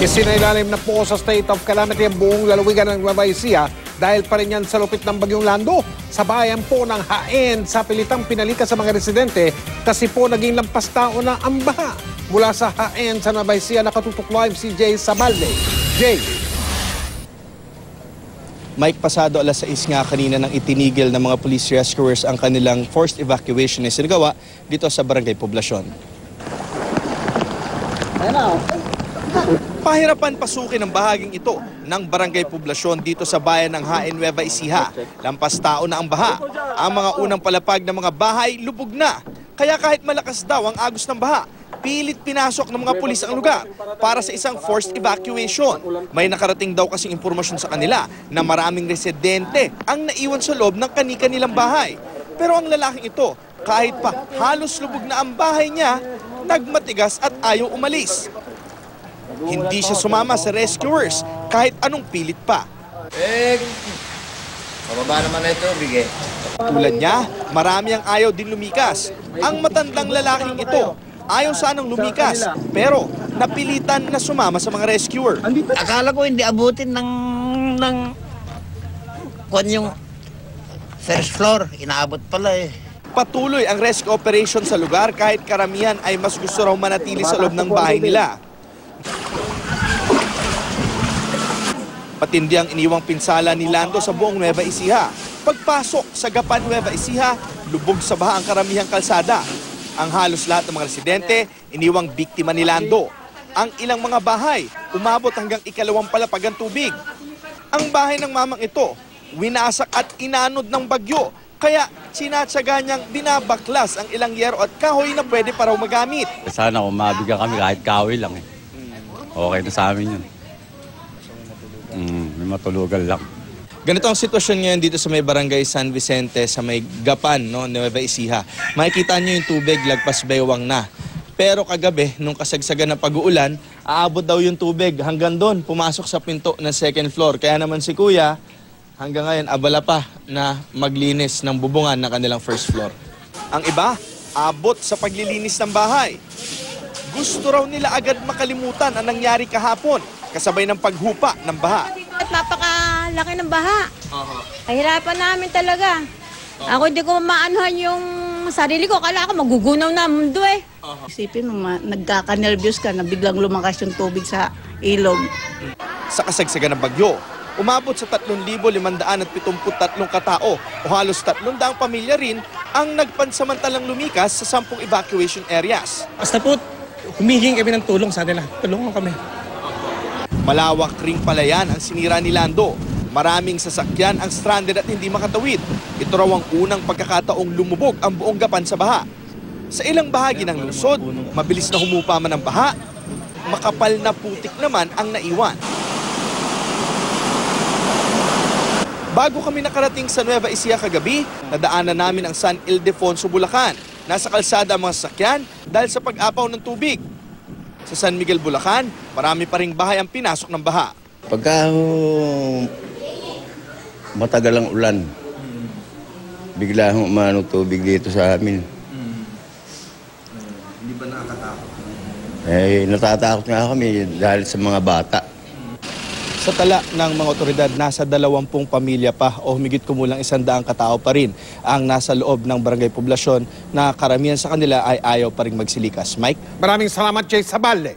Isinailalim na po sa state of calamity ang buong lalawigan ng Nueva Ecija dahil pa rin yan sa lupit ng Bagyong Lando. Sa bayan po ng Hain, sa pilitang pinalika sa mga residente kasi po naging lampas tao na ang baha. Mula sa Hain sa Nueva Ecija, nakatutok live si Jay Sabalde. Jay. Mike, pasado alas 6 nga kanina nang itinigil ng mga police rescuers ang kanilang forced evacuation na sinagawa dito sa Barangay Poblacion. Pahirapan pasukin ang bahaging ito ng Barangay Poblacion dito sa bayan ng Hain, Nueva Ecija. Lampas tao na ang baha. Ang mga unang palapag ng mga bahay lubog na. Kaya kahit malakas daw ang agos ng baha, pilit pinasok ng mga pulis ang lugar para sa isang forced evacuation. May nakarating daw kasing impormasyon sa kanila na maraming residente ang naiwan sa loob ng kani-kanilang bahay. Pero ang lalaking ito, kahit pa halos lubog na ang bahay niya, nagmatigas at ayaw umalis. Hindi siya sumama sa rescuers kahit anong pilit pa. Pababa naman na ito, bigay. Tulad niya, marami ang ayaw din lumikas. Ang matandang lalaking ito, ayaw sanang lumikas, pero napilitan na sumama sa mga rescuer. Akala ko hindi abutin ng kung yung first floor, inaabot pala eh. Patuloy ang rescue operation sa lugar kahit karamihan ay mas gusto raw manatili sa loob ng bahay nila. Patindi ang iniwang pinsala ni Lando sa buong Nueva Ecija. Pagpasok sa Gapan, Nueva Ecija, lubog sa baha ang karamihang kalsada. Ang halos lahat ng mga residente, iniwang biktima ni Lando. Ang ilang mga bahay, umabot hanggang ikalawang palapag ang tubig. Ang bahay ng mamang ito, winasak at inanod ng bagyo. Kaya sinatsaga niyang binabaklas ang ilang yero at kahoy na pwede pa raw magamit. Sana kung mabigyan kami kahit kahoy lang eh. Okay na sa amin yun. May matulugan lang. Ganito ang sitwasyon ngayon dito sa may barangay San Vicente sa may Gapan, no, Nueva Ecija. Makikita niyo yung tubig lagpas baywang na. Pero kagabi, nung kasagsagan ng pag-uulan, aabot daw yung tubig hanggang doon, pumasok sa pinto ng second floor. Kaya naman si Kuya, hanggang ngayon abala pa na maglinis ng bubungan ng kanilang first floor. Ang iba, abot sa paglilinis ng bahay. Gusto raw nila agad makalimutan ang nangyari kahapon, kasabay ng paghupa ng baha. At napakalaki ng baha. Kahirapan namin talaga. Ako hindi ko maanuhan yung sarili ko. Kala ko magugunaw na mundo eh. Isipin mo, nagkaka-nervyos ka na biglang lumakas yung tubig sa ilog. Sa kasagsagan ng bagyo, umabot sa 3,573 katao o halos 300 pamilya rin ang nagpansamantalang lumikas sa 10 evacuation areas. Basta po, humihingi kami ng tulong sa nila. Tulungan kami. Malawak ring palayan ang sinira ni Lando. Maraming sasakyan ang stranded at hindi makatawid. Ito raw ang unang pagkakataong lumubog ang buong Gapan sa baha. Sa ilang bahagi ng lungsod, mabilis na humupa man ang baha, makapal na putik naman ang naiwan. Bago kami nakarating sa Nueva Ecija kagabi, nadaanan namin ang San Ildefonso, Bulacan. Nasa kalsada ang mga sasakyan dahil sa pag-apaw ng tubig. Sa San Miguel, Bulacan, marami pa ring bahay ang pinasok ng baha. Pagka matagal ang ulan, bigla umano tubig dito sa amin. Hindi ba nakakatakot? Natatakot nga kami dahil sa mga bata. Sa tala ng mga otoridad, nasa 20 pamilya pa o humigit kumulang 100 katao pa rin ang nasa loob ng Barangay Poblacion na karamihan sa kanila ay ayaw pa rin magsilikas. Mike? Maraming salamat, Jay Sabalde.